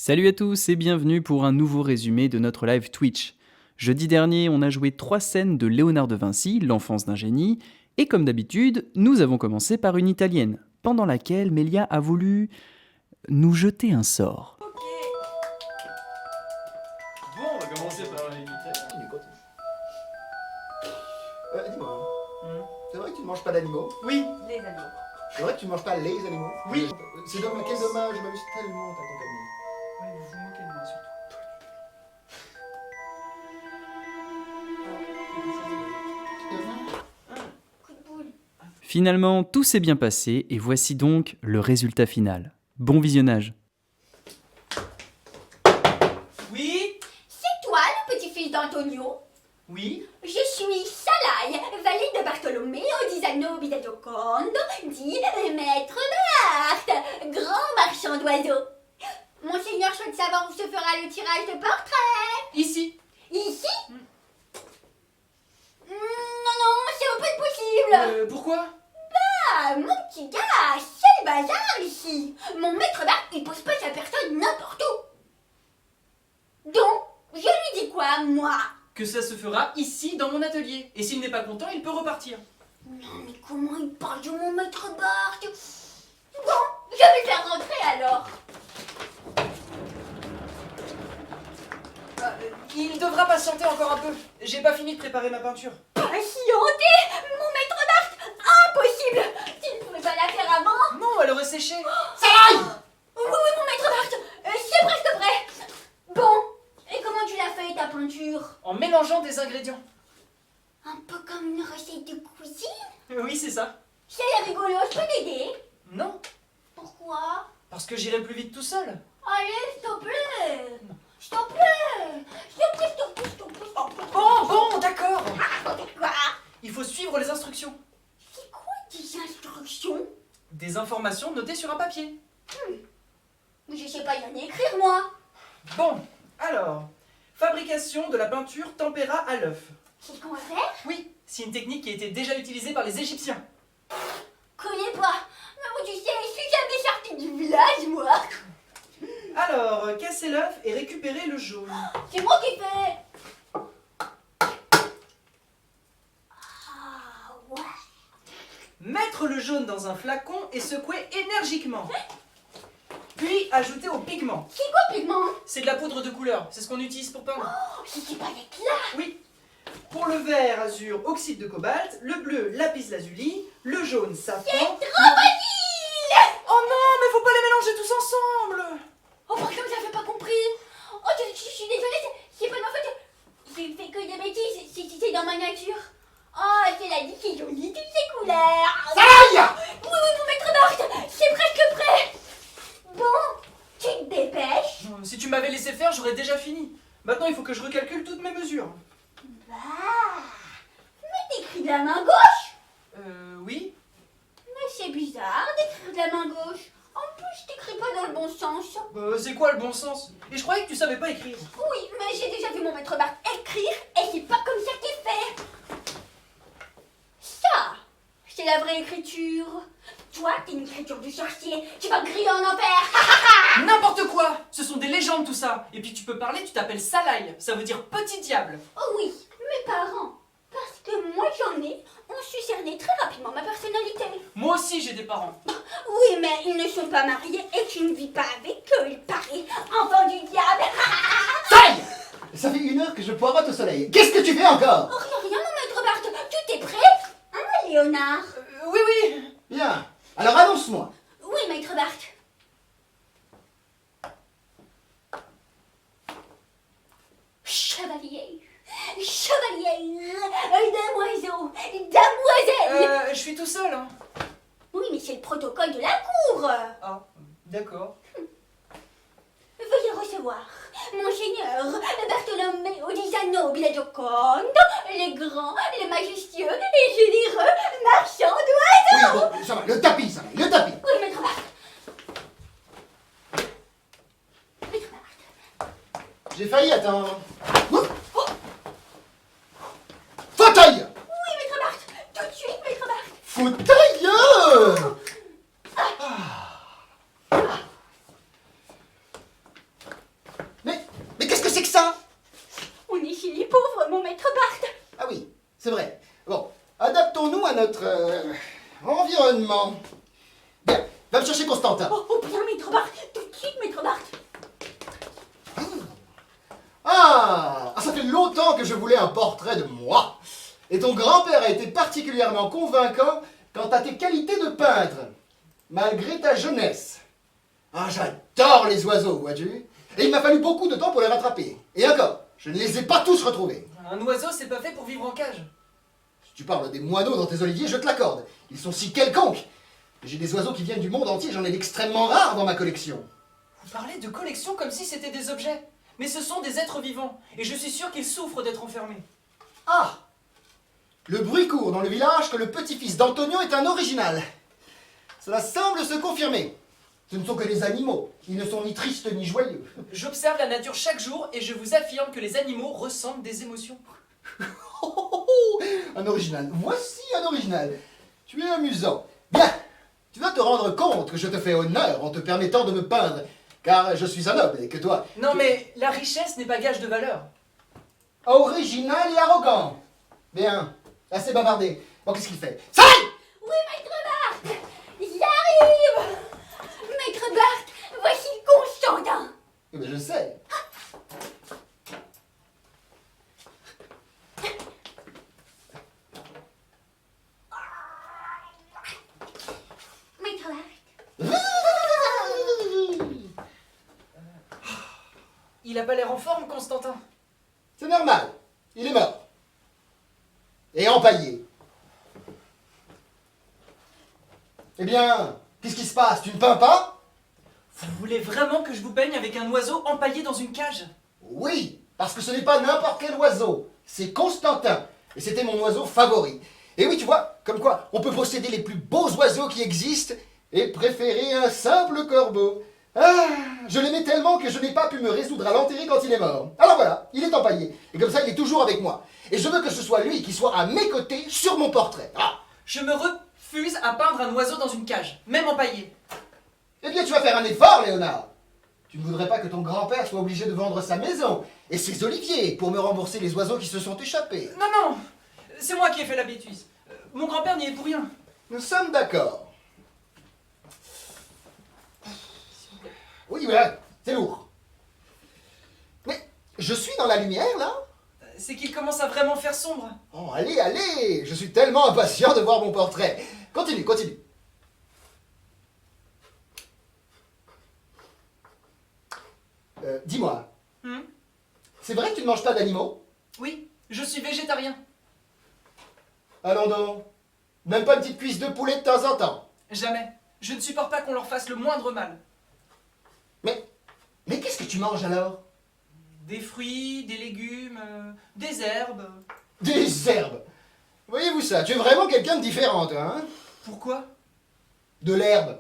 Salut à tous et bienvenue pour un nouveau résumé de notre live Twitch. Jeudi dernier, on a joué 3 scènes de Léonard de Vinci, l'enfance d'un génie, et comme d'habitude, nous avons commencé par une italienne, pendant laquelle Mélia a voulu nous jeter un sort. Bon, on va commencer par les Dis-moi, c'est vrai que tu ne manges pas d'animaux? Oui, Les animaux. C'est vrai que tu ne manges pas les animaux? Oui. C'est dommage, quel dommage, je m'amuse tellement à ta compagnie. ouais, vous vous moquez de moi surtout. Coup de boule. Finalement, tout s'est bien passé et voici donc le résultat final. Bon visionnage. Oui, C'est toi le petit-fils d'Antonio? oui, Je suis Salai, valet de Bartolomeo di Zanobi da Giocondo, dit maître d'art, grand marchand d'oiseaux. Monseigneur souhaite savoir où se fera le tirage de portrait. ici. Ici? Non, c'est impossible. Pourquoi? Ah, mon petit gars, c'est le bazar ici. Mon maître d'art, il pose pas sa personne n'importe où. Donc, je lui dis quoi, moi? Que ça se fera ici, dans mon atelier. Et s'il n'est pas content, il peut repartir. Non, mais comment il parle de mon maître Bart? Bon, je vais le faire rentrer alors. Il devra patienter encore un peu. J'ai pas fini de préparer ma peinture. Patienter? Mon maître Bart? Impossible! Tu ne pouvais pas la faire avant? Non, elle aurait séché. Oui, mon maître Bart, c'est presque prêt. Bon, et comment tu l'as fait ta peinture? En mélangeant des ingrédients. Un peu comme une recette de cuisine? Oui, c'est ça. C'est rigolo, je peux t'aider? Non, Pourquoi? parce que j'irai plus vite tout seul. Allez, s'il te plaît! S'il te plaît! S'il te plaît, s'il te plaît, s'il te plaît, s'il te plaît. Bon, d'accord. Quoi? Il faut suivre les instructions. C'est quoi tes instructions? Des informations notées sur un papier. Je sais pas y en écrire, moi. Bon, alors, fabrication de la peinture tempéra à l'œuf. C'est ce qu'on va faire? Oui, c'est une technique qui a été déjà utilisée par les Égyptiens. Connais pas. Mais moi, tu sais, je suis jamais sortie du village, moi. Alors, casser l'œuf et récupérer le jaune. C'est moi qui fais. Ah, ouais. Mettre le jaune dans un flacon et secouer énergiquement. Puis ajouter au pigment. C'est quoi, pigment? C'est de la poudre de couleur, c'est ce qu'on utilise pour peindre. Oh, c'est pas d'éclat. Oui. Pour le vert, azur, oxyde de cobalt, le bleu, lapis lazuli, le jaune, safran. C'est trop facile. Oh non, mais faut pas les mélanger tous ensemble. Oh, par contre, j'avais pas compris. Oh, je suis désolée, c'est pas de ma faute. J'ai fait que des bêtises, c'est dans ma nature. Oh, c'est la vie qui est jolie, toutes ces couleurs. Aïe! Oui, mon maître Bart, c'est presque prêt. Bon, tu te dépêches. Si tu m'avais laissé faire, j'aurais déjà fini. Maintenant, il faut que je recalcule toutes mes mesures. Bah, mais t'écris de la main gauche. Oui. Mais c'est bizarre d'écrire de la main gauche. En plus, t'écris pas dans le bon sens. C'est quoi le bon sens? Et je croyais que tu savais pas écrire. Oui, mais j'ai déjà vu mon maître Bart écrire et c'est pas comme ça qu'il fait. Ça, c'est la vraie écriture. Toi, t'es une écriture du sorcier. Tu vas griller en enfer. N'importe quoi. Ce sont des légendes tout ça. Et puis tu peux parler, tu t'appelles Salai. Ça veut dire petit diable. Oh oui, mes parents. Parce que moi j'en ai, ont su cerner très rapidement ma personnalité. Moi aussi j'ai des parents. Oui, mais ils ne sont pas mariés et tu ne vis pas avec eux, il paraît. Enfant du diable. Taille! Ça fait 1 heure que je poireaute au soleil. Qu'est-ce que tu fais encore? Oh, rien, mon maître Bart. Tout est prêt? Hein, Léonard? Oui. Bien. Alors annonce-moi. Oui, maître Bart. Chevalier, demoiselle, damoiselle. Je suis tout seul, hein. Oui, mais c'est le protocole de la cour. Ah, d'accord. Veuillez recevoir Monseigneur Bartolomeo di Zanobi da Giocondo, les grands, les majestueux et généreux marchands d'oiseaux. Oui, bon, ça va, le tapis, ça va, le tapis. Oui, maître Bart. Maître Bart. J'ai failli attendre. Fauteuil! Oui, maître Bart. Tout de suite, maître Bart. Fauteuil! il est pauvre, mon maître Bart. Ah oui, c'est vrai. Bon, adaptons-nous à notre environnement. Bien, va me chercher Constantin. Oh, bien, maître Bart. Tout de suite, maître Bart. Ah, ça fait longtemps que je voulais un portrait de moi. Et ton grand-père a été particulièrement convaincant quant à tes qualités de peintre, malgré ta jeunesse. Ah, j'adore les oiseaux, vois-tu. Et il m'a fallu beaucoup de temps pour les rattraper. Et encore, je ne les ai pas tous retrouvés. Un oiseau, c'est pas fait pour vivre en cage. Si tu parles des moineaux dans tes oliviers, je te l'accorde. Ils sont si quelconques. J'ai des oiseaux qui viennent du monde entier, j'en ai d'extrêmement rares dans ma collection. Vous parlez de collection comme si c'était des objets. Mais ce sont des êtres vivants, et je suis sûr qu'ils souffrent d'être enfermés. Ah! Le bruit court dans le village que le petit-fils d'Antonio est un original. Cela semble se confirmer. Ce ne sont que des animaux. Ils ne sont ni tristes ni joyeux. J'observe la nature chaque jour, et je vous affirme que les animaux ressentent des émotions. Un original. Voici un original. Tu es amusant. Bien. Tu dois te rendre compte que je te fais honneur en te permettant de me peindre. Car je suis un noble et que toi... Non mais la richesse n'est pas gage de valeur. Original et arrogant. Bien. Assez bavardé. Bon, qu'est-ce qu'il fait? Ça! Oui, maître Bart. J'arrive. Maître Bart, voici Constantin. Eh bien, je sais. Maître Bart. Il a pas l'air en forme, Constantin. C'est normal. Il est mort. Et empaillé. Eh bien, qu'est-ce qui se passe? Tu ne peins pas? Vous voulez vraiment que je vous peigne avec un oiseau empaillé dans une cage? Oui, parce que ce n'est pas n'importe quel oiseau. C'est Constantin. Et c'était mon oiseau favori. Et oui, tu vois, comme quoi on peut posséder les plus beaux oiseaux qui existent et préférer un simple corbeau. Ah, je l'aimais tellement que je n'ai pas pu me résoudre à l'enterrer quand il est mort. Alors voilà, il est empaillé. Et comme ça, il est toujours avec moi. Et je veux que ce soit lui qui soit à mes côtés sur mon portrait. Ah, Je me refuse à peindre un oiseau dans une cage, même empaillé. eh bien, tu vas faire un effort, Léonard. Tu ne voudrais pas que ton grand-père soit obligé de vendre sa maison et ses oliviers pour me rembourser les oiseaux qui se sont échappés. Non, non, c'est moi qui ai fait la bêtise. Mon grand-père n'y est pour rien. Nous sommes d'accord. Oui, voilà, c'est lourd. Mais je suis dans la lumière, là? C'est qu'il commence à vraiment faire sombre. Oh, allez, allez! Je suis tellement impatient de voir mon portrait. Continue, continue. Dis-moi, c'est vrai que tu ne manges pas d'animaux? Oui, je suis végétarien. Allons donc. Même pas une petite cuisse de poulet de temps en temps. Jamais. Je ne supporte pas qu'on leur fasse le moindre mal. Mais qu'est-ce que tu manges alors? Des fruits, des légumes, des herbes. Des herbes! Voyez-vous ça? Tu es vraiment quelqu'un de différent, toi, hein? Pourquoi? De l'herbe.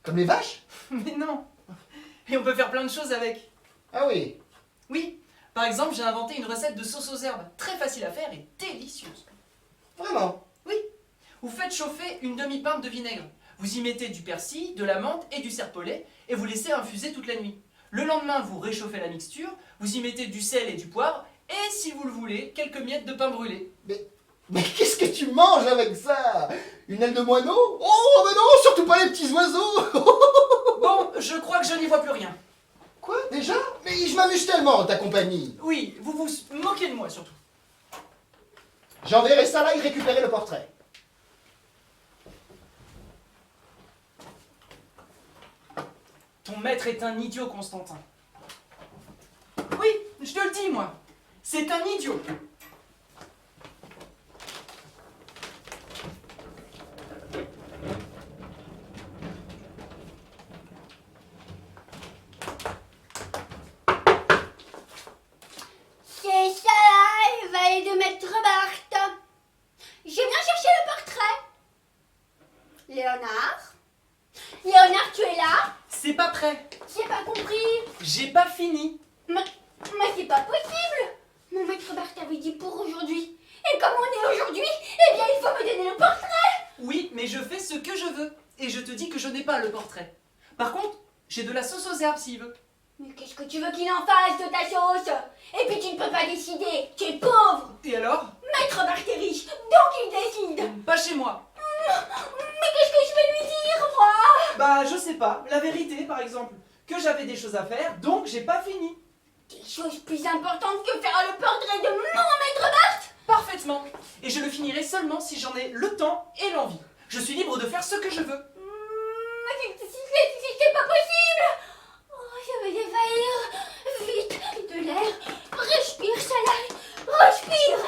Comme les vaches? Mais non. Et on peut faire plein de choses avec. Ah oui. Oui, par exemple, j'ai inventé une recette de sauce aux herbes, très facile à faire et délicieuse. Vraiment? Oui, vous faites chauffer une demi-pinte de vinaigre. Vous y mettez du persil, de la menthe et du serpolet et vous laissez infuser toute la nuit. Le lendemain, vous réchauffez la mixture, vous y mettez du sel et du poivre et, si vous le voulez, quelques miettes de pain brûlé. Mais qu'est-ce que tu manges avec ça? Une aile de moineau? Oh, mais non, surtout pas les petits oiseaux! Bon, je crois que je n'y vois plus rien. Quoi, déjà? Mais je m'amuse tellement en ta compagnie. Oui, vous vous moquez de moi surtout. J'enverrai ça là y récupérer le portrait. Ton maître est un idiot, Constantin. Oui, je te le dis, moi. C'est un idiot. C'est ça là, valet de maître Bart. Je viens chercher le portrait. Léonard? Léonard, tu es là? C'est pas prêt. J'ai pas compris. J'ai pas fini. Mais c'est pas possible. Mon maître Bart avait dit pour aujourd'hui. Et comme on est aujourd'hui, eh bien il faut me donner le portrait. Oui, mais je fais ce que je veux. Et je te dis que je n'ai pas le portrait. Par contre, j'ai de la sauce aux herbes s'il veut. Mais qu'est-ce que tu veux qu'il en fasse de ta sauce? Et puis tu ne peux pas décider, tu es pauvre. Et alors? Maître Barthes est riche, donc il décide. Pas chez moi. Mais qu'est-ce que je vais lui dire, moi? Bah, je sais pas. La vérité, par exemple. Que j'avais des choses à faire, donc j'ai pas fini. Des choses plus importantes que faire le portrait de mon Maître Barthes? Parfaitement. Et je le finirai seulement si j'en ai le temps et l'envie. Je suis libre de faire ce que je veux. Mais c'est pas possible. Oh, je vais défaillir. Vite, de l'air. Respire, Chalaille. Respire.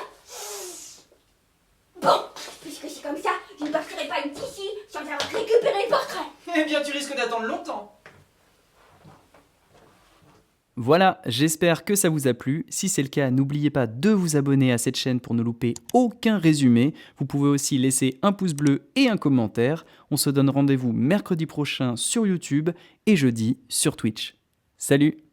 Bon, puisque c'est comme ça, je ne partirai pas d'ici sans avoir récupéré le portrait. Eh bien, tu risques d'attendre longtemps. Voilà, j'espère que ça vous a plu. Si c'est le cas, n'oubliez pas de vous abonner à cette chaîne pour ne louper aucun résumé. Vous pouvez aussi laisser un pouce bleu et un commentaire. On se donne rendez-vous mercredi prochain sur YouTube et jeudi sur Twitch. Salut!